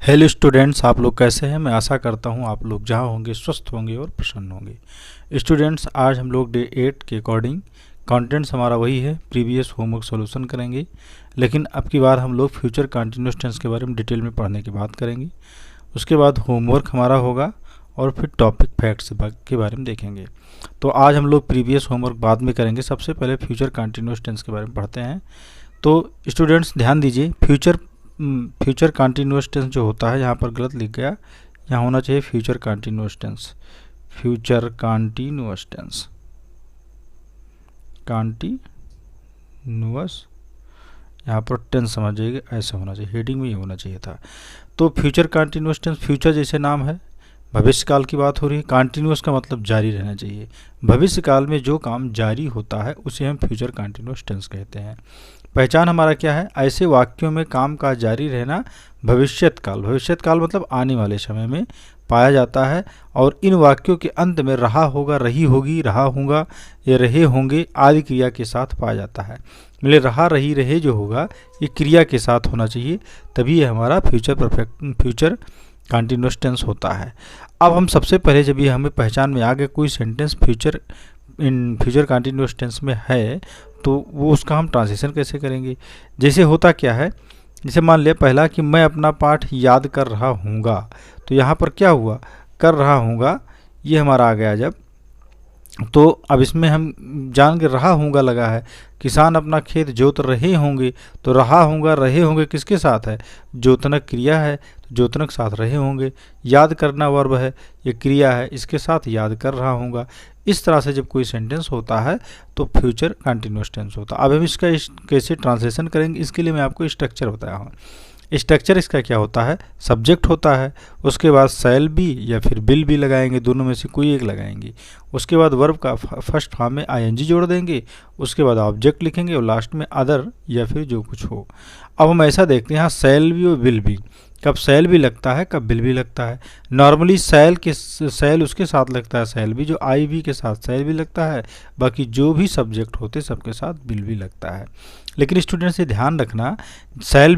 Hello students, आप लोग कैसे हैं। मैं आशा करता हूं आप लोग जहां होंगे स्वस्थ होंगे और प्रसन्न होंगे। स्टूडेंट्स, आज हम लोग डे 8 के अकॉर्डिंग कंटेंट्स हमारा वही है, प्रीवियस होमवर्क सॉल्यूशन करेंगे। लेकिन अब की बार हम लोग फ्यूचर कंटिन्यूअस टेंस के बारे में डिटेल में पढ़ने की बात करेंगे। उसके बाद होमवर्क हमारा होगा और फिर टॉपिक फैक्ट्स के बारे में देखेंगे। तो आज हम लोग प्रीवियस होमवर्क बाद में करेंगे। सबसे पहले फ्यूचर कंटिन्यूअस टेंस के बारे में पढ़ते हैं। तो स्टूडेंट्स ध्यान दीजिए, फ्यूचर कंटिन्यूअस टेंस जो होता है, यहाँ पर गलत लिख गया, यहाँ होना चाहिए future continuous tense. Future continuous tense, continuous, यहाँ पर टेंस समझिएगा, ऐसा होना चाहिए, हेडिंग में ये होना चाहिए था। तो फ्यूचर कंटिन्यूअस टेंस, फ्यूचर जैसे नाम है, भविष्य काल की बात हो रही है। कंटिन्यूअस का मतलब जारी रहना चाहिए। भविष्य काल में जो काम जारी होता है उसे हम फ्यूचर कंटिन्यूअस टेंस कहते हैं। पहचान हमारा क्या है, ऐसे वाक्यों में काम का जारी रहना भविष्यत काल मतलब आने वाले समय में पाया जाता है। और इन वाक्यों के अंत में रहा होगा, रही होगी, रहा होगा या रहे होंगे आदि क्रिया के साथ पाया जाता है। मिले रहा, रही, रहे जो होगा ये क्रिया के साथ होना चाहिए, तभी ये हमारा फ्यूचर कंटिन्यूअस टेंस होता है। अब हम सबसे पहले जब ये हमें पहचान में आ गया कोई सेंटेंस फ्यूचर कंटिन्यूअस टेंस में है, तो वो उसका हम ट्रांसलेशन कैसे करेंगे। जैसे होता क्या है, जैसे मान लिया पहला कि मैं अपना पाठ याद कर रहा हूँगा, तो यहाँ पर क्या हुआ, कर रहा हूँगा ये हमारा आ गया जब, तो अब इसमें हम जान के रहा हूँगा लगा है। किसान अपना खेत जोत रहे होंगे, तो रहा होगा, रहे होंगे किसके साथ है, जोतनक क्रिया है, तो जोतनक साथ रहे होंगे। याद करना वर्ब है, ये क्रिया है, इसके साथ याद कर रहा हूँगा। इस तरह से जब कोई सेंटेंस होता है तो फ्यूचर कंटिन्यूअस टेंस होता है। अब हम इसका कैसे ट्रांसलेशन करेंगे, इसके लिए मैं आपको स्ट्रक्चर बताया हूँ। स्ट्रक्चर इसका क्या होता है, सब्जेक्ट होता है, उसके बाद शैल बी या फिर विल बी लगाएंगे, दोनों में से कोई एक लगाएंगे। उसके बाद वर्ब का फर्स्ट फॉर्म में आईएनजी जोड़ देंगे, उसके बाद ऑब्जेक्ट लिखेंगे और लास्ट में अदर या फिर जो कुछ हो। अब हम ऐसा देखते हैं, यहाँ शैल बी और विल बी, कब शैल भी लगता है कब विल भी लगता है। नॉर्मली शैल उसके साथ लगता है शैल भी, जो आई भी के साथ शैल भी लगता है, बाकी जो भी सब्जेक्ट होते सबके साथ विल भी लगता है। लेकिन स्टूडेंट से ध्यान रखना, शैल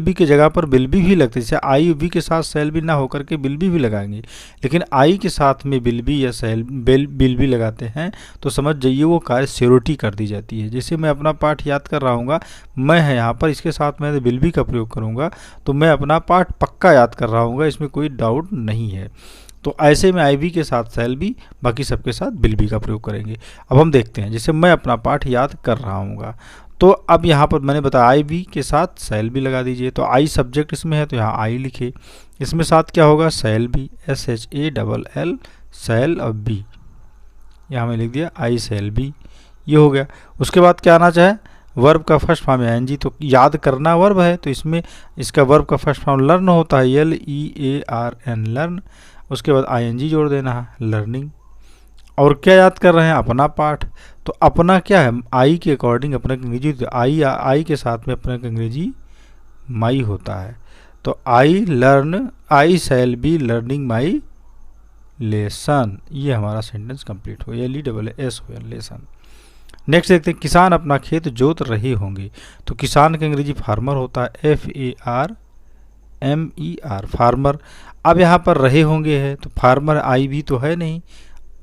बी के जगह पर विल भी लगते हैं। जैसे आई बी के साथ शैल बी ना होकर के विल भी लगाएंगे, लेकिन आई के साथ में विल बी या विल भी लगाते हैं तो समझ जाइए वो कार्य श्योरिटी कर दी जाती है। जैसे मैं अपना पाठ याद कर रहा हूँगा, मैं है यहाँ पर, इसके साथ मैं विल बी का प्रयोग करूँगा, तो मैं अपना पाठ पक्का याद कर रहा हूँगा, इसमें कोई डाउट नहीं है। तो ऐसे में आई बी के साथ शैल बी, बाकी सबके साथ विल बी का प्रयोग करेंगे। अब हम देखते हैं, जैसे मैं अपना पाठ याद कर रहा हूँगा, तो अब यहाँ पर मैंने बताया आई बी के साथ शैल बी लगा दीजिए। तो आई सब्जेक्ट इसमें है तो यहाँ आई लिखे, इसमें साथ क्या होगा, शैल बी, SHALL, शैल और बी, यहाँ मैं लिख दिया आई शैल बी, ये हो गया। उसके बाद क्या आना चाहे, वर्ब का फर्स्ट फॉर्म है एनजी, तो याद करना वर्ब है, तो इसमें इसका वर्ब का फर्स्ट फॉर्म लर्न होता है, LEARN, लर्न। उसके बाद आईएनजी जोड़ देना है, लर्निंग। और क्या याद कर रहे हैं, अपना पाठ। तो अपना क्या है, आई के अकॉर्डिंग अपना अंग्रेजी, आई के साथ में अपना अंग्रेजी माई होता है। तो I shall be learning my lesson, ये हमारा सेंटेंस कंप्लीट हो, LESS हो, लेसन। नेक्स्ट देखते हैं, किसान अपना खेत जोत रहे होंगे, तो किसान का अंग्रेजी फार्मर होता है, FARMER, फार्मर। अब यहाँ पर रहे होंगे है, तो फार्मर आई भी तो है नहीं,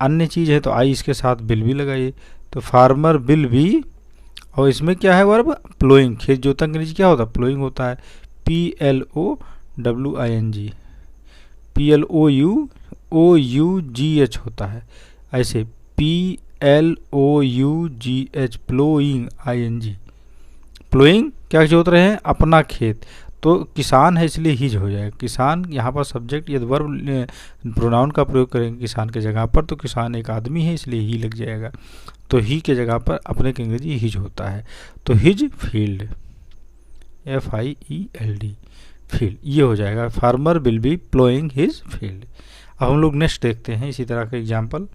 अन्य चीज़ है, तो आई इसके साथ विल भी लगाइए, तो फार्मर विल भी। और इसमें क्या है वर्ब, प्लोइंग, खेत जोता अंग्रेजी क्या होता है, प्लोइंग होता है, PLOWING होता है, ऐसे PLOUGH, प्लोइंग, ING, प्लोइंग क्या जोत रहे हैं, अपना खेत। तो किसान है इसलिए हिज हो जाएगा, किसान यहाँ पर सब्जेक्ट, यदि वर्ब प्रोनाउन का प्रयोग करेंगे किसान के जगह पर, तो किसान एक आदमी है इसलिए ही लग जाएगा, तो ही के जगह पर अपने के अंग्रेजी हिज होता है, तो हिज फील्ड, FIELD, फील्ड, ये हो जाएगा, farmer will be ploughing his field. अब हम लोग नेक्स्ट देखते हैं इसी तरह का एग्जाम्पल।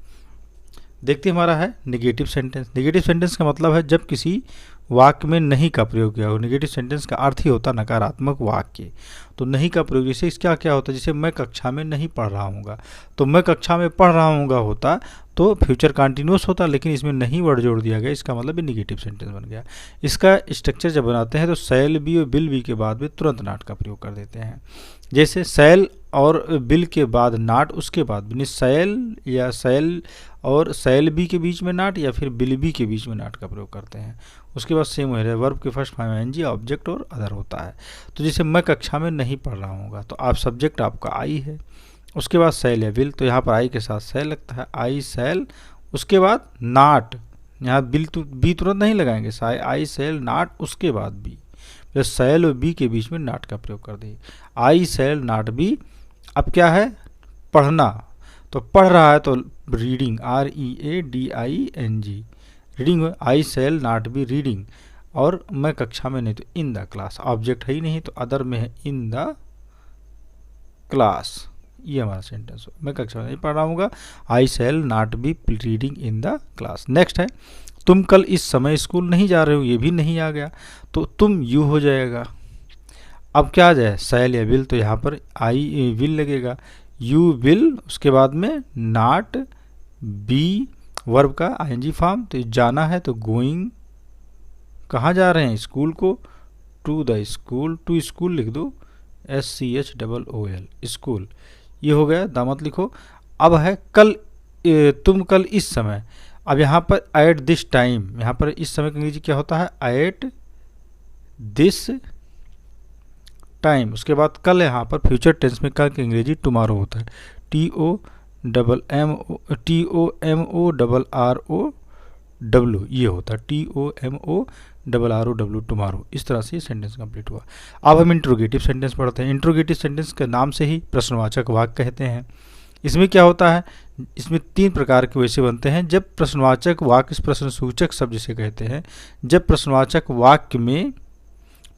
देखते हमारा है निगेटिव सेंटेंस। निगेटिव सेंटेंस का मतलब है जब किसी वाक्य में नहीं का प्रयोग किया हो। नेगेटिव सेंटेंस का अर्थ ही होता नकारात्मक वाक्य। तो नहीं का प्रयोग, जैसे इसका क्या होता है, जैसे मैं कक्षा में नहीं पढ़ रहा हूँगा, तो मैं कक्षा में पढ़ रहा हूँगा होता तो फ्यूचर कंटिन्यूअस होता, लेकिन इसमें नहीं वर्ड जोड़ दिया गया, इसका मतलब ये निगेटिव सेंटेंस बन गया। इसका स्ट्रक्चर जब बनाते हैं तो शैल बी और विल बी के बाद में तुरंत नॉट का प्रयोग कर देते हैं। जैसे शैल और विल के बाद नॉट, उसके बाद भी, शैल या शैल और शैल बी के बीच में नॉट, या फिर विल बी के बीच में नॉट का प्रयोग करते हैं। उसके बाद सेम है, वर्ब के फर्स्ट फॉर्म एनजी, ऑब्जेक्ट और अदर होता है। तो जैसे मैं कक्षा में नहीं पढ़ रहा हूँगा, तो आप सब्जेक्ट आपका आई है, उसके बाद शैल या विल, तो यहाँ पर आई के साथ शैल लगता है, आई शैल, उसके बाद नॉट, यहाँ बिल बी तुरंत नहीं लगाएंगे, आई शैल नॉट, उसके बाद बी, प्लस शैल और बी के बीच में नॉट का प्रयोग कर दिए, आई शैल नॉट बी। अब क्या है, पढ़ना, तो पढ़ रहा है तो reading, READING, reading, I shall not be reading, और मैं कक्षा में नहीं तो इन द क्लास, ऑब्जेक्ट है ही नहीं तो अदर में है इन द क्लास, ये हमारा सेंटेंस हो, मैं कक्षा में नहीं पढ़ रहा हूँगा, I shall not be reading in the class. Next है, तुम कल इस समय स्कूल नहीं जा रहे हो, ये भी नहीं आ गया, तो तुम यू हो जाएगा। अब क्या आ जाए, शैल या विल, तो यहाँ पर आई विल लगेगा, यू विल, उसके बाद में नॉट बी, वर्ब का आईएनजी फॉर्म, तो जाना है तो गोइंग, कहाँ जा रहे हैं, स्कूल को, to the school, to school लिख दो, SCHOOL, स्कूल, ये हो गया, दामत लिखो। अब है कल, तुम कल इस समय, अब यहाँ पर एट दिस टाइम, यहाँ पर इस समय का अंग्रेजी क्या होता है, एट दिस टाइम। उसके बाद कल, यहाँ पर फ्यूचर टेंस में कल की अंग्रेजी टुमारो होता है, TOMORROW, ये होता है TOMORROW, टुमारो। इस तरह से ये सेंटेंस कंप्लीट हुआ। अब हम इंट्रोगेटिव सेंटेंस पढ़ते हैं। इंट्रोगेटिव सेंटेंस के नाम से ही प्रश्नवाचक वाक्य कहते हैं। इसमें क्या होता है, इसमें 3 प्रकार के वैसे बनते हैं। जब प्रश्नवाचक वाक्य, प्रश्नसूचक शब्द जिसे कहते हैं, जब प्रश्नवाचक वाक्य में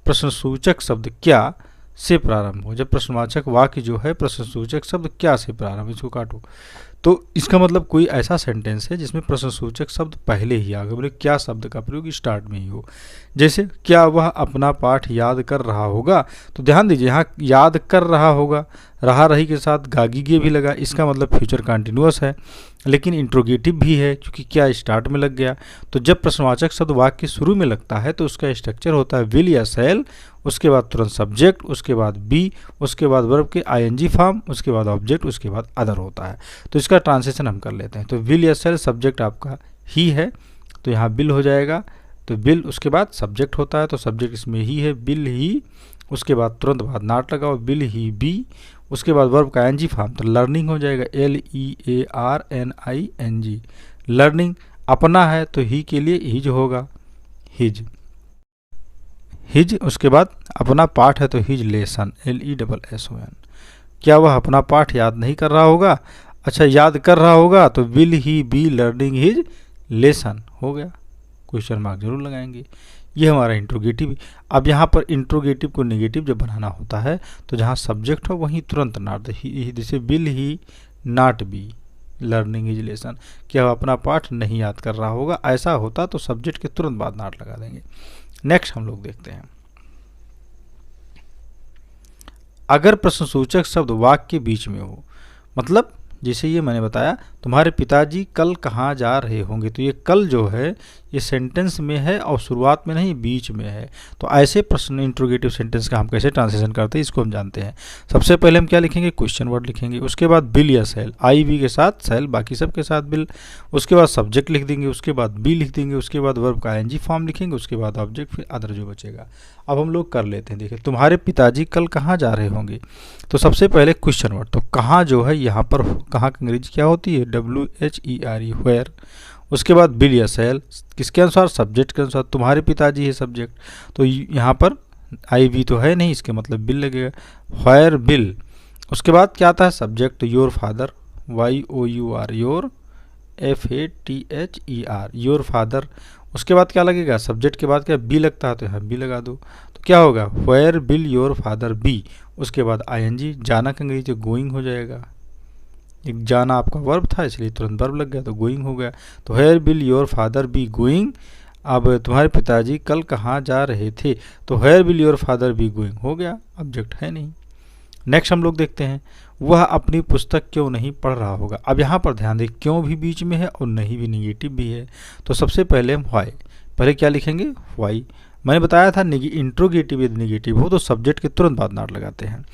प्रश्नसूचक शब्द क्या से प्रारंभ हो, जब प्रश्नवाचक वाक्य जो है प्रश्नसूचक शब्द क्या से प्रारंभ, इसको काटो, तो इसका मतलब कोई ऐसा सेंटेंस है जिसमें प्रश्नसूचक शब्द पहले ही आ गए, बोले क्या शब्द का प्रयोग स्टार्ट में ही हो। जैसे क्या वह अपना पाठ याद कर रहा होगा, तो ध्यान दीजिए यहाँ याद कर रहा होगा, रहा रही के साथ गागीगे भी लगा, इसका मतलब फ्यूचर कंटिन्यूअस है, लेकिन इंट्रोगेटिव भी है क्योंकि क्या स्टार्ट में लग गया। तो जब प्रश्नवाचक शब्द वाक्य शुरू में लगता है तो उसका स्ट्रक्चर होता है विल या शैल, उसके बाद तुरंत सब्जेक्ट, उसके बाद बी, उसके बाद वर्ब के आईएनजी फॉर्म, उसके बाद ऑब्जेक्ट, उसके बाद अदर होता है। तो इसका ट्रांसलेशन हम कर लेते हैं। तो विल या शैल, सब्जेक्ट आपका ही है तो यहाँ बिल हो जाएगा, तो बिल, उसके बाद सब्जेक्ट होता है तो सब्जेक्ट इसमें ही है, बिल ही, उसके बाद तुरंत बाद नॉट लगाओ, बिल ही बी, उसके बाद वर्ब का आईएनजी फॉर्म, तो लर्निंग हो जाएगा, LEARNING, लर्निंग। अपना है तो ही के लिए हिज होगा, हिज, हिज, उसके बाद अपना पाठ है तो हिज लेसन, LESSON। क्या वह अपना पाठ याद नहीं कर रहा होगा, अच्छा याद कर रहा होगा तो will he be learning his lesson, हो गया, क्वेश्चन मार्क जरूर लगाएंगे। ये हमारा इंट्रोगेटिव। अब यहाँ पर इंट्रोगेटिव को नेगेटिव जब बनाना होता है तो जहाँ सब्जेक्ट हो वहीं तुरंत नॉट, जैसे will he not be learning his lesson, क्या वह अपना पाठ नहीं याद कर रहा होगा, ऐसा होता तो सब्जेक्ट के तुरंत बाद नॉट लगा देंगे। नेक्स्ट हम लोग देखते हैं, अगर प्रश्नसूचक शब्द वाक्य के बीच में हो, मतलब जैसे ये मैंने बताया तुम्हारे पिताजी कल कहाँ जा रहे होंगे, तो ये कल जो है ये सेंटेंस में है और शुरुआत में नहीं बीच में है। तो ऐसे प्रश्न इंट्रोगेटिव सेंटेंस का हम कैसे ट्रांसलेशन करते हैं इसको हम जानते हैं। सबसे पहले हम क्या लिखेंगे, क्वेश्चन वर्ड लिखेंगे, उसके बाद बिल या शैल, आई बी के साथ शैल, बाकी सब के साथ बिल, उसके बाद सब्जेक्ट लिख देंगे, उसके बाद बी लिख देंगे, उसके बाद वर्ब का आईएनजी फॉर्म लिखेंगे, उसके बाद ऑब्जेक्ट, फिर अदर जो बचेगा। अब हम लोग कर लेते हैं, देखिए तुम्हारे पिताजी कल कहाँ जा रहे होंगे, तो सबसे पहले क्वेश्चन वर्ड, तो कहाँ जो है यहाँ पर कहाँ की अंग्रेजी क्या होती है, WHERE, वेयर। उसके बाद बिल या शैल, किसके अनुसार, सब्जेक्ट के अनुसार, तुम्हारे पिताजी है सब्जेक्ट, तो यहाँ पर आई बी तो है नहीं, इसके मतलब बिल लगेगा, वेयर बिल। उसके बाद क्या आता है, subject, your father, YOUR, your, FATHER, your father. उसके बाद क्या लगेगा, सब्जेक्ट के बाद क्या बी लगता है तो यहाँ बी लगा दो, तो क्या होगा, where will your father be. उसके बाद आईएनजी, जाना का अंग्रेजी गोइंग हो जाएगा, एक जाना आपका वर्ब था इसलिए तुरंत वर्ब लग गया तो गोइंग हो गया, तो where will your father be going. अब तुम्हारे पिताजी कल कहाँ जा रहे थे, तो where will your father be going हो गया, ऑब्जेक्ट है नहीं। नेक्स्ट हम लोग देखते हैं, वह अपनी पुस्तक क्यों नहीं पढ़ रहा होगा। अब यहाँ पर ध्यान दें, क्यों भी बीच में है और नहीं भी नेगेटिव भी है। तो सबसे पहले हम व्हाई, पहले क्या लिखेंगे, व्हाई। मैंने बताया था इंट्रोगेटिव यदि नेगेटिव हो तो सब्जेक्ट के तुरंत बाद नॉट लगाते हैं।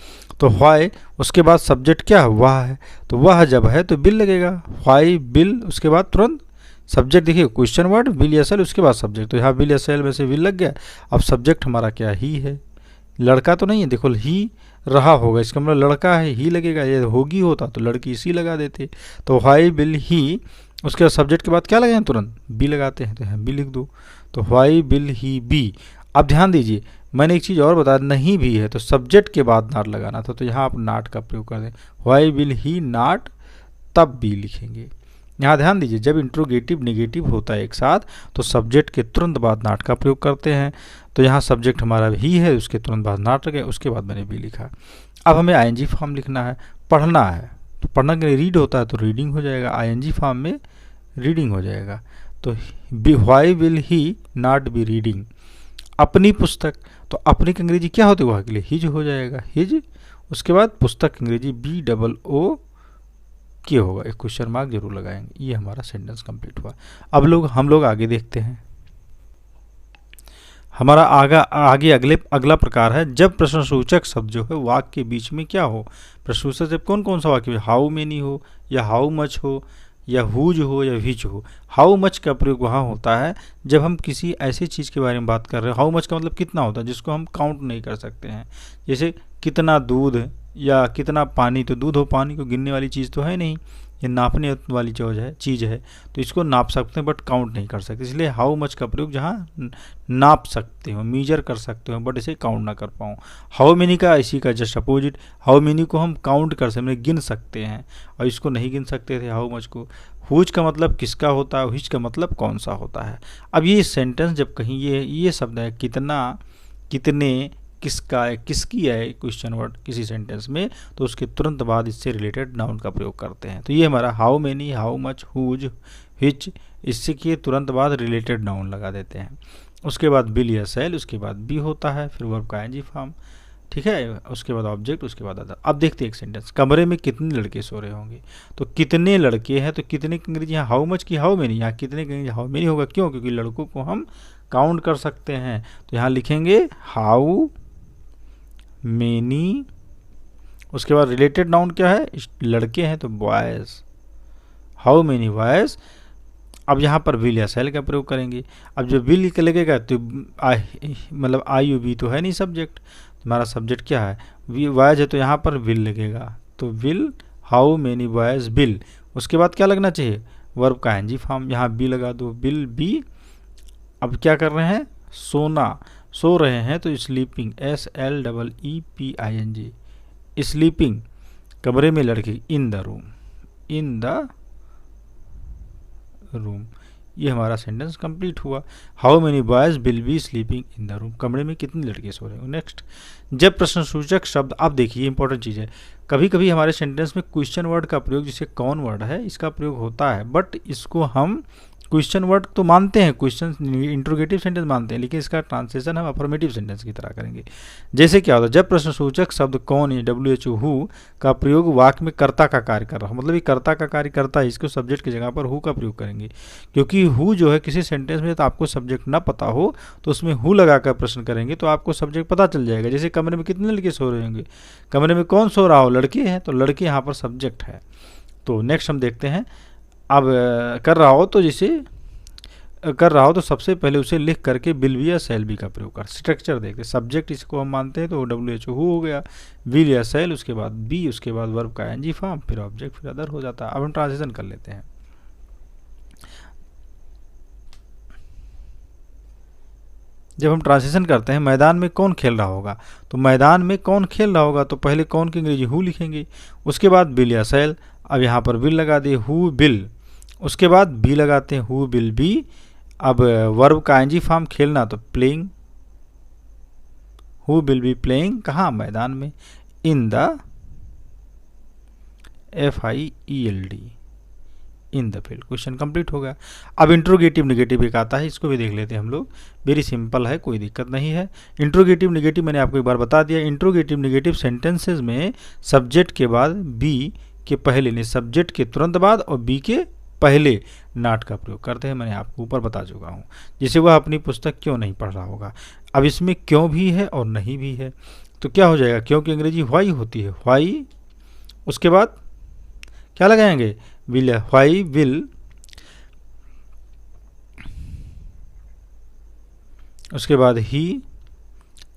तो व्हाई, उसके बाद सब्जेक्ट क्या है, वह है, तो वह जब है तो बिल लगेगा, व्हाई बिल, उसके बाद तुरंत सब्जेक्ट। देखिए क्वेश्चन वर्ड विल या सेल, उसके बाद सब्जेक्ट, तो यहाँ विल या सेल में से विल लग गया। अब सब्जेक्ट हमारा क्या, ही है, लड़का तो नहीं है, देखो ही रहा होगा, इसका मतलब लड़का है, ही लगेगा। ये होगी होता तो लड़की इसी लगा देते। तो व्हाई विल ही, उसके बाद सब्जेक्ट के बाद क्या लगाएं, तुरंत बी लगाते हैं, तो यहाँ बी लिख दो। तो व्हाई विल ही बी। अब ध्यान दीजिए, मैंने एक चीज़ और बताया, नहीं भी है तो सब्जेक्ट के बाद नॉट लगाना था, तो यहाँ आप नॉट का प्रयोग कर दें, व्हाई विल ही नॉट, तब बी लिखेंगे। यहाँ ध्यान दीजिए, जब इंट्रोगेटिव नेगेटिव होता है एक साथ तो सब्जेक्ट के तुरंत बाद नॉट का प्रयोग करते हैं। तो यहाँ सब्जेक्ट हमारा ही है, उसके तुरंत बाद नॉट लगे, उसके बाद मैंने बी लिखा। अब हमें आईएनजी फॉर्म लिखना है, पढ़ना है, तो पढ़ना के लिए रीड होता है तो रीडिंग हो जाएगा, आईएनजी फॉर्म में रीडिंग हो जाएगा। तो why will he not be reading, अपनी पुस्तक, तो अपनी की अंग्रेजी क्या होती है, वहाँ के लिए हिज हो जाएगा, हिज। उसके बाद पुस्तक अंग्रेजी BOO के होगा, एक क्वेश्चन मार्क जरूर लगाएंगे। ये हमारा सेंटेंस कंप्लीट हुआ। अब हम लोग आगे देखते हैं। हमारा आगे अगला प्रकार है, जब प्रश्नसूचक शब्द जो है वाक्य के बीच में क्या हो। प्रश्नसूचक जब कौन कौन सा वाक्य, हाउ मेनी हो, या हाउ मच हो, या हुज हो, या विच हो। हाउ मच का प्रयोग वहाँ होता है जब हम किसी ऐसी चीज़ के बारे में बात कर रहे हैं। हाउ मच का मतलब कितना होता है, जिसको हम काउंट नहीं कर सकते हैं। जैसे कितना दूध या कितना पानी, तो दूध हो पानी को गिनने वाली चीज़ तो है नहीं, ये नापने वाली चीज़ है, तो इसको नाप सकते हैं बट काउंट नहीं कर सकते। इसलिए हाउ मच का प्रयोग जहाँ नाप सकते हो, मीजर कर सकते हो, बट इसे काउंट ना कर पाऊँ। हाउ मेनी का इसी का जस्ट अपोजिट, हाउ मेनी को हम काउंट कर सकते, गिन सकते हैं, और इसको नहीं गिन सकते थे हाउ मच को। हुज का मतलब किसका होता है, हुज का मतलब कौन सा होता है। अब ये सेंटेंस जब कहीं ये शब्द है, कितना, कितने, किसका है, किसकी है, क्वेश्चन वर्ड किसी सेंटेंस में, तो उसके तुरंत बाद इससे रिलेटेड नाउन का प्रयोग करते हैं। तो ये हमारा how many, how much, whose, which, इससे के तुरंत बाद रिलेटेड नाउन लगा देते हैं। उसके बाद बिल या सेल, उसके बाद बी होता है, फिर वर्ब का आईएनजी फॉर्म, ठीक है, उसके बाद ऑब्जेक्ट, उसके बाद अदर। अब देखते हैं एक सेंटेंस, कमरे में कितने लड़के सो रहे होंगे। तो कितने लड़के हैं, तो कितने की अंग्रेजी यहाँ हाउ मच की हाउ मेनी, यहाँ कितने की अंग्रेजी हाउ मेनी होगा, क्यों, क्योंकि लड़कों को हम काउंट कर सकते हैं। तो यहाँ लिखेंगे हाउ मेनी, उसके बाद रिलेटेड नाउन क्या है, लड़के हैं तो बॉयज, हाउ मेनी बॉयज। अब यहाँ पर विल या सेल का प्रयोग करेंगे। अब जो विल लगेगा तो मतलब आई बी तो है नहीं सब्जेक्ट, हमारा सब्जेक्ट क्या है, बॉयज है, तो यहाँ पर विल लगेगा, तो will, how many boys bill. उसके बाद क्या लगना चाहिए, वर्ब का आईएनजी फॉर्म, यहाँ बी लगा दो, बिल बी। अब क्या कर रहे हैं, सोना, सो रहे हैं, तो स्लीपिंग, SLEEPING, स्लीपिंग, कमरे में लड़के, in the room, in the room. ये हमारा सेंटेंस कंप्लीट हुआ। How many boys will be sleeping in the room, कमरे में कितने लड़के सो रहे हैं। नेक्स्ट, जब प्रश्नसूचक शब्द, आप देखिए इंपॉर्टेंट चीज़ है, कभी कभी हमारे सेंटेंस में क्वेश्चन वर्ड का प्रयोग, जिसे कौन वर्ड है, इसका प्रयोग होता है, बट इसको हम क्वेश्चन वर्ड तो मानते हैं, क्वेश्चन इंट्रोगेटिव सेंटेंस मानते हैं, लेकिन इसका ट्रांसलेशन हम अफर्मेटिव सेंटेंस की तरह करेंगे। जैसे क्या होता है, जब प्रश्नसूचक शब्द कौन, WHO हु का प्रयोग वाक्य में कर्ता का कार्य कर रहा हो, मतलब ये कर्ता का कार्य करता है, इसको सब्जेक्ट की जगह पर हु का प्रयोग करेंगे। क्योंकि हु जो है किसी सेंटेंस में, तो आपको सब्जेक्ट ना पता हो तो उसमें हु लगाकर प्रश्न करेंगे तो आपको सब्जेक्ट पता चल जाएगा। जैसे कमरे में कितने लड़के सो रहे होंगे, कमरे में कौन सो रहा हो, लड़के हैं, तो लड़के यहाँ पर सब्जेक्ट है। तो नेक्स्ट हम देखते हैं, अब कर रहा हो तो जैसे कर रहा हो तो सबसे पहले उसे लिख करके विल बी या सेल बी का प्रयोग कर। स्ट्रक्चर देखते, सब्जेक्ट इसको हम मानते हैं तो WHO हो गया, विल या सेल, उसके बाद बी, उसके बाद वर्ब का आईएनजी फॉर्म, फिर ऑब्जेक्ट, फिर अदर हो जाता है। अब हम ट्रांसलेशन कर लेते हैं। जब हम ट्रांसलेशन करते हैं, मैदान में कौन खेल रहा होगा, तो मैदान में कौन खेल रहा होगा, तो पहले कौन की अंग्रेजी हु लिखेंगे, उसके बाद विल या सेल। अब यहाँ पर विल लगा दिए, हु विल, उसके बाद बी लगाते हैं, हु विल बी। अब वर्ब का आईएनजी फॉर्म, खेलना तो playing, who will be playing, कहाँ, मैदान में, in the FIELD, in the field. Question complete हो गया। अब इंट्रोगेटिव निगेटिव एक आता है, इसको भी देख लेते हैं हम लोग। वेरी सिंपल है, कोई दिक्कत नहीं है। इंट्रोगेटिव निगेटिव मैंने आपको एक बार बता दिया। इंट्रोगेटिव निगेटिव सेंटेंसेज में सब्जेक्ट के बाद बी के पहले, नहीं सब्जेक्ट के तुरंत बाद और बी के पहले नॉट का प्रयोग करते हैं। मैंने आपको ऊपर बता चुका हूँ, जिसे वह अपनी पुस्तक क्यों नहीं पढ़ रहा होगा। अब इसमें क्यों भी है और नहीं भी है, तो क्या हो जाएगा, क्योंकि अंग्रेजी व्हाई होती है, व्हाई, उसके बाद क्या लगाएंगे, विल है, व्हाई विल, उसके बाद ही,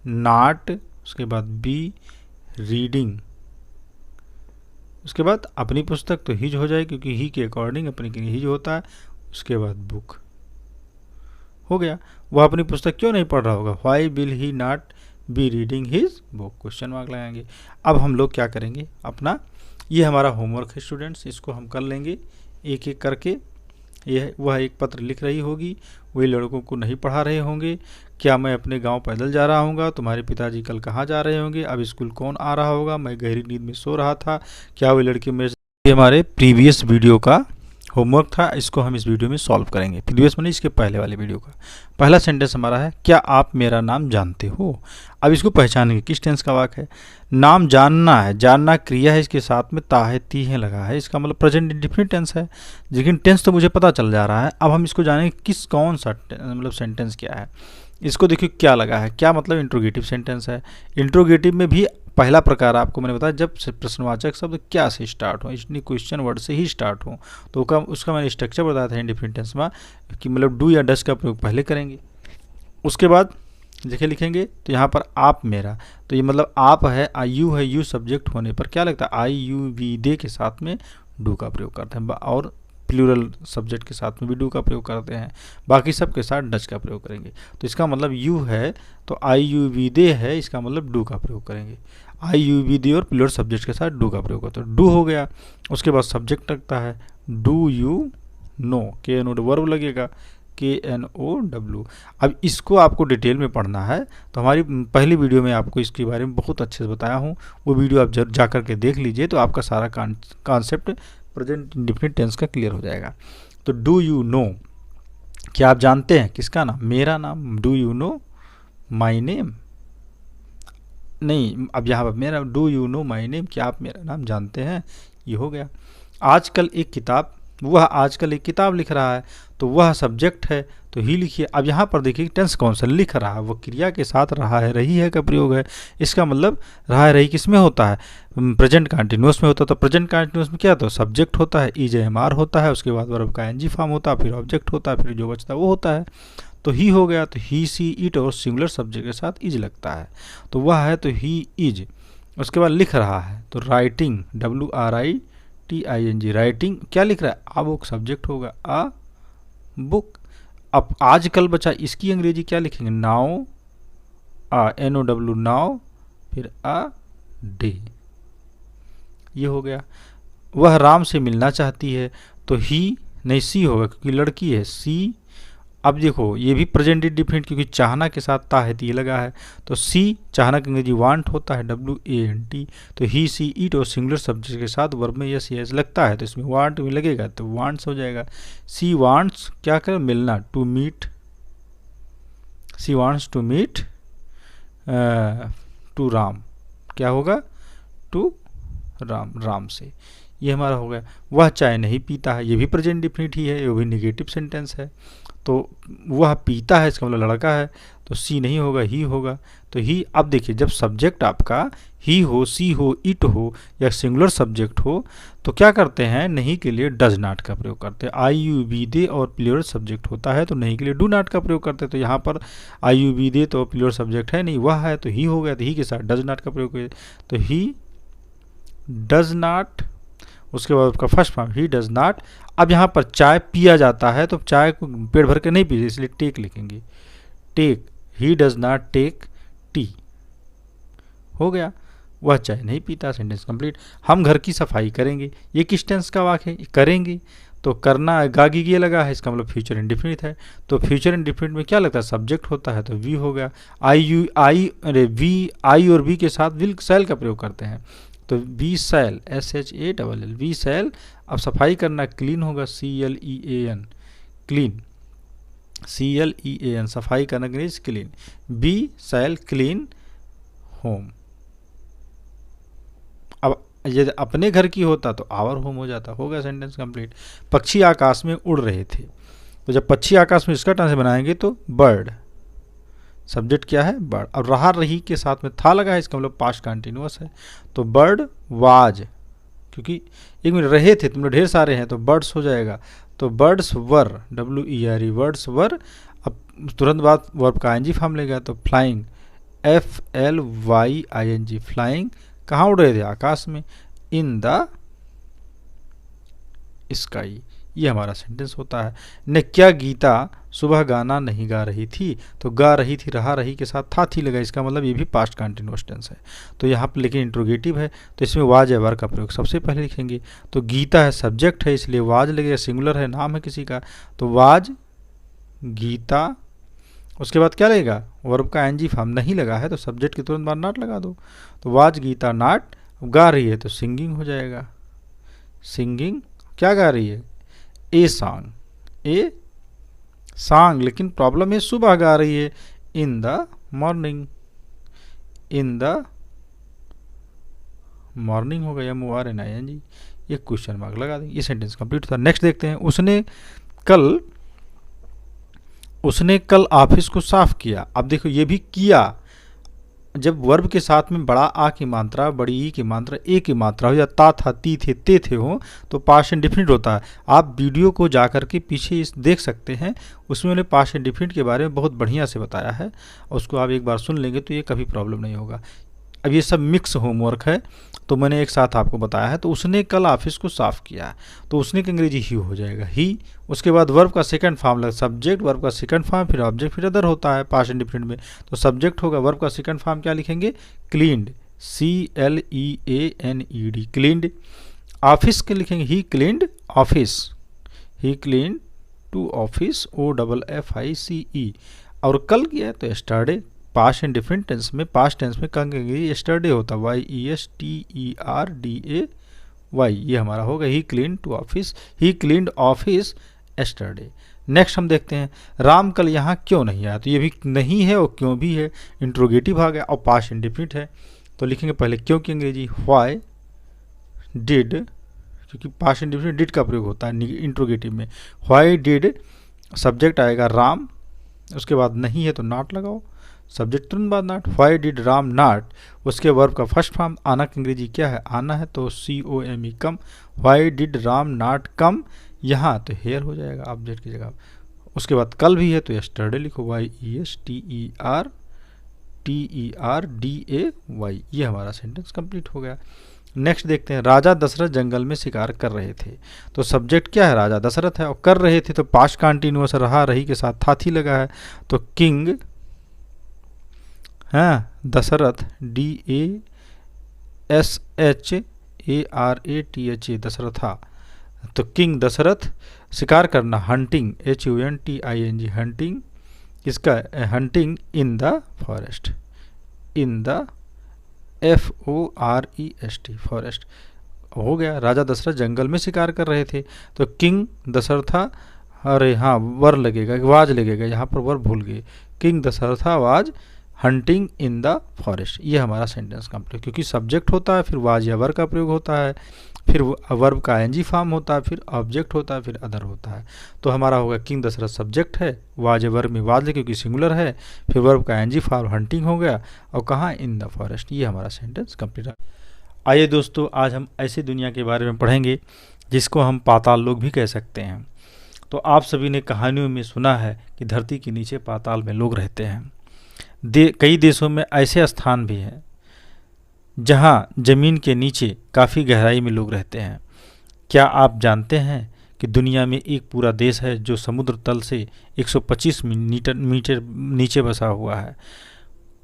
नॉट, उसके बाद बी रीडिंग, उसके बाद अपनी पुस्तक तो हिज हो जाए क्योंकि ही के अकॉर्डिंग अपनी के लिए हिज होता है। उसके बाद बुक हो गया। वह अपनी पुस्तक क्यों नहीं पढ़ रहा होगा, why will he not be reading his book, question mark लगाएंगे। अब हम लोग क्या करेंगे, अपना ये हमारा होमवर्क है स्टूडेंट्स, इसको हम कर लेंगे एक एक करके। यह वह एक पत्र लिख रही होगी, वही लड़कों को नहीं पढ़ा रहे होंगे। क्या मैं अपने गांव पैदल जा रहा हूँगा, तुम्हारे पिताजी कल कहाँ जा रहे होंगे, अब स्कूल कौन आ रहा होगा, मैं गहरी नींद में सो रहा था, क्या वही लड़के मेरे। ये हमारे प्रीवियस वीडियो का होमवर्क था, इसको हम इस वीडियो में सॉल्व करेंगे। प्रीवियस मैंने इसके पहले वाले वीडियो का पहला सेंटेंस हमारा है, क्या आप मेरा नाम जानते हो। अब इसको पहचानेंगे, किस टेंस का वाक्य है, नाम जानना है, जानना क्रिया है, इसके साथ में ता है ती है लगा है, इसका मतलब प्रेजेंट इंडेफिनिट टेंस है। लेकिन टेंस तो मुझे पता चल जा रहा है। अब हम इसको जानेंगे किस कौन सा मतलब सेंटेंस क्या है। इसको देखिए क्या लगा है, क्या मतलब इंट्रोगेटिव सेंटेंस है। इंट्रोगेटिव में भी पहला प्रकार आपको मैंने बताया, जब प्रश्नवाचक शब्द क्या से स्टार्ट हो, इसलिए क्वेश्चन वर्ड से ही स्टार्ट हो, तो उसका मैंने स्ट्रक्चर बताया था इंडेफिनिट टेंस में कि मतलब डू या डस का प्रयोग पहले करेंगे। उसके बाद देखिए लिखेंगे तो यहाँ पर आप मेरा, तो ये मतलब आप है, यू है, यू सब्जेक्ट होने पर क्या लगता है, आई यू वी दे के साथ में डू का प्रयोग करते हैं, और प्लूरल सब्जेक्ट के साथ में भी डू का प्रयोग करते हैं, बाकी सब के साथ डच का प्रयोग करेंगे। तो इसका मतलब यू है तो आई यू वी दे है, इसका मतलब डू का प्रयोग करेंगे। आई यू वी दे और प्लूरल सब्जेक्ट के साथ डू का प्रयोग होता है, डू हो गया। उसके बाद सब्जेक्ट लगता है डू यू नो, के एन ओ वर्ब लगेगा, के एन ओ डब्ल्यू। अब इसको आपको डिटेल में पढ़ना है तो हमारी पहली वीडियो में आपको इसके बारे में बहुत अच्छे से बताया हूँ, वो वीडियो आप जा करके देख लीजिए, तो आपका सारा कॉन्सेप्ट प्रेजेंट इंडेफिनिट टेंस का क्लियर हो जाएगा। तो डू यू नो, क्या आप जानते हैं किसका नाम, मेरा नाम, do you know my name, नहीं अब यहाँ पर मेरा do you know my name, क्या आप मेरा नाम जानते हैं, ये हो गया। आजकल एक किताब, वह आजकल एक किताब लिख रहा है, तो वह सब्जेक्ट है तो ही लिखिए। अब यहाँ पर देखिए टेंस कौन सा, लिख रहा है, वह क्रिया के साथ रहा है रही है का प्रयोग है। इसका मतलब रहा है रही किस में होता है, प्रेजेंट कंटिन्यूअस में होता है। तो प्रेजेंट कंटिन्यूअस में क्या होता है, सब्जेक्ट होता है, इज एम आर होता है, उसके बाद वर्ब का एनजी फॉर्म होता है, फिर ऑब्जेक्ट होता है, फिर जो बचता है वो होता है। तो ही हो गया, तो ही सी इट और सिंगुलर सब्जेक्ट के साथ इज लगता है, तो वह है तो ही इज। उसके बाद लिख रहा है तो राइटिंग, WRITING, राइटिंग क्या लिख रहा है, आ बुक सब्जेक्ट होगा, आ बुक। अब आजकल बचा, इसकी अंग्रेजी क्या लिखेंगे, नाउ, NOW नाउ, फिर आ डे, ये हो गया। वह राम से मिलना चाहती है तो ही नहीं सी होगा क्योंकि लड़की है, सी। अब देखो ये भी प्रेजेंट इंडेफिनिट क्योंकि चाहना के साथ ता है ती लगा है, तो सी चाहना की अंग्रेजी वांट होता है, WANT। तो ही सी इट और सिंगुलर सब्जेक्ट के साथ वर्ब में यस यस लगता है, तो इसमें वांट में लगेगा तो वांट्स हो जाएगा। सी वांट्स क्या कर मिलना, to meet, she wants to meet to Ram, क्या होगा, टू राम, राम से, ये हमारा हो गया। वह चाय नहीं पीता है, ये भी प्रेजेंट इंडेफिनिट ही है, ये भी निगेटिव सेंटेंस है। तो वह पीता है इसका मतलब लड़का है, तो सी नहीं होगा ही होगा, तो ही। अब देखिए जब सब्जेक्ट आपका ही हो, सी हो, इट हो या सिंगुलर सब्जेक्ट हो तो क्या करते हैं, नहीं के लिए डज नॉट का प्रयोग करते हैं। आई यू बी दे और प्लूरल सब्जेक्ट होता है तो नहीं के लिए डू नॉट का प्रयोग करते हैं। तो यहाँ पर आई यू बी दे तो प्लूरल सब्जेक्ट है नहीं, वह है तो ही हो गया, तो ही के साथ डज नॉट का प्रयोग करें, तो ही डज नॉट। उसके बाद उसका first form he does not. अब यहाँ पर चाय पिया जाता है तो चाय को पेट भर के नहीं पीते इसलिए टेक लिखेंगे, take, he does not take tea, हो गया। वह चाय नहीं पीता, सेंटेंस कंप्लीट। हम घर की सफाई करेंगे, ये किस टेंस का वाक्य है, करेंगे, तो करना गागी ये लगा है, इसका मतलब फ्यूचर इंडेफिनिट है। तो फ्यूचर इंडेफिनिट में क्या लगता है, सब्जेक्ट होता है तो वी हो गया। वी आई और वी के साथ विल शैल का प्रयोग करते हैं, तो we shall, SHALL, we shall. अब सफाई करना, क्लीन होगा, CLEAN, क्लीन, CLEAN, सफाई करना अंग्रेज clean. Be shall clean home. अब यदि अपने घर की होता तो आवर होम हो जाता, हो गया सेंटेंस कंप्लीट। पक्षी आकाश में उड़ रहे थे, तो जब पक्षी आकाश में इसका टर्न से बनाएंगे तो बर्ड, सब्जेक्ट क्या है, बर्ड। और रहा रही के साथ में था लगा है, इसका मतलब पास्ट कंटिन्यूअस है, तो बर्ड वाज, क्योंकि एक मिनट रहे थे, तुम लोग ढेर सारे हैं तो बर्ड्स हो जाएगा, तो birds were, WERE, words were. अब तुरंत बाद वर्ब का ING फॉर्म लेगा, तो फ्लाइंग, FLYING, फ्लाइंग, कहाँ उड़ रहे थे, आकाश में, इन द स्काई, ये हमारा सेंटेंस होता है। ने क्या गीता सुबह गाना नहीं गा रही थी, तो गा रही थी, रहा रही के साथ था थी लगा, इसका मतलब ये भी पास्ट कंटिन्यूअस टेंस है। तो यहाँ पर लेकिन इंट्रोगेटिव है, तो इसमें वाज या वर का प्रयोग सबसे पहले लिखेंगे। तो गीता है सब्जेक्ट है, इसलिए वाज लगेगा, सिंगुलर है, नाम है किसी का, तो वाज गीता। उसके बाद क्या लगेगा, वर्ब का ING फॉर्म नहीं लगा है तो सब्जेक्ट के तुरंत बाद नॉट लगा दो, तो वाज गीता नॉट। गा रही है तो सिंगिंग हो जाएगा, सिंगिंग, क्या गा रही है, ए सॉन्ग, ए सॉन्ग, लेकिन प्रॉब्लम है सुबह गा रही है, in the morning, in the morning हो गया, MORNING, ये क्वेश्चन मार्क लगा देंगे, ये सेंटेंस कंप्लीट था। नेक्स्ट देखते हैं, उसने कल ऑफिस को साफ किया। अब देखो ये भी किया, जब वर्ब के साथ में बड़ा आ की मात्रा, बड़ी ई की मात्रा, ए की मात्रा हो, या ता था, ती थे, ते थे हो, तो पास्ट इंडेफिनिट होता है। आप वीडियो को जा करके पीछे इस देख सकते हैं, उसमें उन्हें पास्ट इंडेफिनिट के बारे में बहुत बढ़िया से बताया है, और उसको आप एक बार सुन लेंगे तो ये कभी प्रॉब्लम नहीं होगा। अब ये सब मिक्स होमवर्क है, तो मैंने एक साथ आपको बताया है। तो उसने कल ऑफिस को साफ किया, तो उसने की अंग्रेजी ही हो जाएगा, ही। उसके बाद वर्ब का सेकंड फॉर्म लगा, सब्जेक्ट, वर्ब का सेकंड फॉर्म, फिर ऑब्जेक्ट, फिर अदर होता है पास्ट इंडेफिनिट में, तो सब्जेक्ट होगा, वर्ब का सेकंड फॉर्म क्या लिखेंगे, क्लीन्ड, CLEANED, क्लीन्ड। ऑफिस के लिखेंगे ही cleaned office, he cleaned to office, OFFICE। और कल किया है तो yesterday, past and different tense में, पास्ट टेंस में कंग यस्टरडे होता है, YESTERDAY, ये हमारा होगा, he clean to office, he cleaned office yesterday. Next हम देखते हैं, राम कल यहाँ क्यों नहीं आया, तो ये भी नहीं है और क्यों भी है, इंट्रोगेटिव आ गया और पास्ट इंडिफिनिट है, तो लिखेंगे पहले क्यों की अंग्रेजी, व्हाई डिड, क्योंकि पास्ट इंडिफिनिट डिड का प्रयोग होता है इंट्रोगेटिव में, व्हाई डिड, सब्जेक्ट आएगा राम, उसके बाद नहीं है तो नॉट लगाओ, सब्जेक्ट तुरंत बाद not, why did Ram not. उसके वर्ब का फर्स्ट फॉर्म आना की अंग्रेजी क्या है, आना है, तो COME, come, why did Ram not come, यहाँ तो हेयर हो जाएगा ऑब्जेक्ट की जगह। उसके बाद कल भी है तो यस्टरडे लिखो, YESTERDAY, ये हमारा सेंटेंस कंप्लीट हो गया। नेक्स्ट देखते हैं, राजा दशरथ जंगल में शिकार कर रहे थे, तो सब्जेक्ट क्या है, राजा दशरथ है, और कर रहे थे तो पास्ट कंटिन्यूअस, रहा रही के साथ था थी लगा है, तो किंग, हाँ, दशरथ, DASHARATHA, दशरथा, तो किंग दशरथ, शिकार करना, हंटिंग, HUNTING, हंटिंग, इसका hunting in the forest, in the FOREST, forest हो गया। राजा दशरथ जंगल में शिकार कर रहे थे, तो किंग दशरथा, अरे हाँ वर लगेगा, वाज लगेगा, यहाँ पर वर भूल गए, king Dasharatha was hunting in the forest, ये हमारा सेंटेंस कंप्लीट, क्योंकि सब्जेक्ट होता है, फिर वाज या वर का प्रयोग होता है, फिर वर्ब का ING फॉर्म होता है, फिर ऑब्जेक्ट होता है, फिर अदर होता है, तो हमारा होगा किंग दशरथ सब्जेक्ट है, वाज वर्ब में वाज क्योंकि सिंगुलर है, फिर वर्ब का ING फॉर्म हंटिंग हो गया, और कहाँ, इन द फॉरेस्ट, ये हमारा सेंटेंस कंप्लीट है। आइए दोस्तों, आज हम ऐसी दुनिया के बारे में पढ़ेंगे जिसको हम पाताल लोक भी कह सकते हैं। तो आप सभी ने कहानियों में सुना है कि धरती के नीचे पाताल में लोग रहते हैं। कई देशों में ऐसे स्थान भी हैं जहां ज़मीन के नीचे काफ़ी गहराई में लोग रहते हैं। क्या आप जानते हैं कि दुनिया में एक पूरा देश है जो समुद्र तल से 125 मीटर नीचे बसा हुआ है।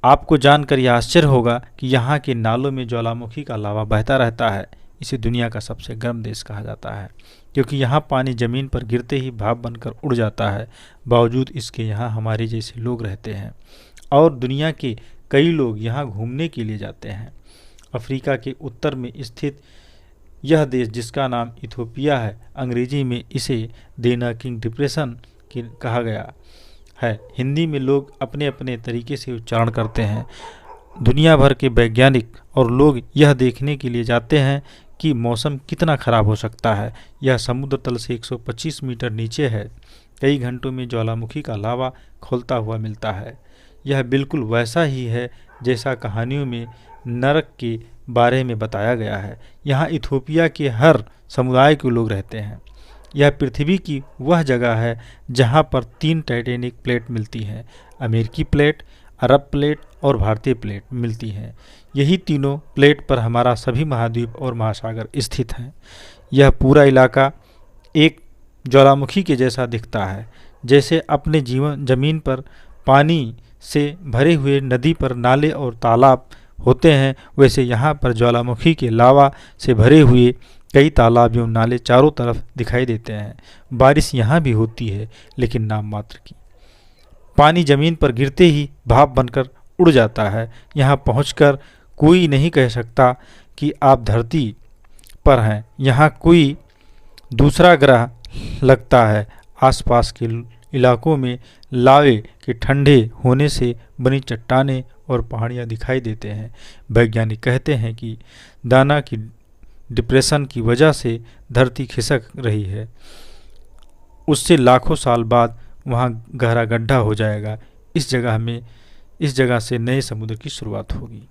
आपको जानकर यह आश्चर्य होगा कि यहाँ के नालों में ज्वालामुखी का लावा बहता रहता है। इसे दुनिया का सबसे गर्म देश कहा जाता है, क्योंकि यहाँ पानी ज़मीन पर गिरते ही भाप बनकर उड़ जाता है। बावजूद इसके यहाँ हमारे जैसे लोग रहते हैं, और दुनिया के कई लोग यहाँ घूमने के लिए जाते हैं। अफ्रीका के उत्तर में स्थित यह देश, जिसका नाम इथोपिया है, अंग्रेजी में इसे देना किंग डिप्रेशन कहा गया है। हिंदी में लोग अपने अपने तरीके से उच्चारण करते हैं। दुनिया भर के वैज्ञानिक और लोग यह देखने के लिए जाते हैं कि मौसम कितना खराब हो सकता है। यह समुद्र तल से 125 मीटर नीचे है। कई घंटों में ज्वालामुखी का लावा खोलता हुआ मिलता है। यह बिल्कुल वैसा ही है जैसा कहानियों में नरक के बारे में बताया गया है। यहाँ इथोपिया के हर समुदाय के लोग रहते हैं। यह पृथ्वी की वह जगह है जहाँ पर 3 टाइटेनिक प्लेट मिलती हैं। अमेरिकी प्लेट, अरब प्लेट और भारतीय प्लेट मिलती हैं। यही तीनों प्लेट पर हमारा सभी महाद्वीप और महासागर स्थित हैं। यह पूरा इलाका एक ज्वालामुखी के जैसा दिखता है। जैसे अपने जमीन पर पानी से भरे हुए नदी पर नाले और तालाब होते हैं, वैसे यहाँ पर ज्वालामुखी के लावा से भरे हुए कई तालाब एवं नाले चारों तरफ दिखाई देते हैं। बारिश यहाँ भी होती है, लेकिन नाम मात्र की। पानी जमीन पर गिरते ही भाप बनकर उड़ जाता है। यहाँ पहुंचकर कोई नहीं कह सकता कि आप धरती पर हैं। यहाँ कोई दूसरा ग्रह लगता है। आसपास के इलाकों में लावे के ठंडे होने से बनी चट्टानें और पहाड़ियाँ दिखाई देते हैं। वैज्ञानिक कहते हैं कि दाना की डिप्रेशन की वजह से धरती खिसक रही है। उससे लाखों साल बाद वहाँ गहरा गड्ढा हो जाएगा। इस जगह से नए समुद्र की शुरुआत होगी।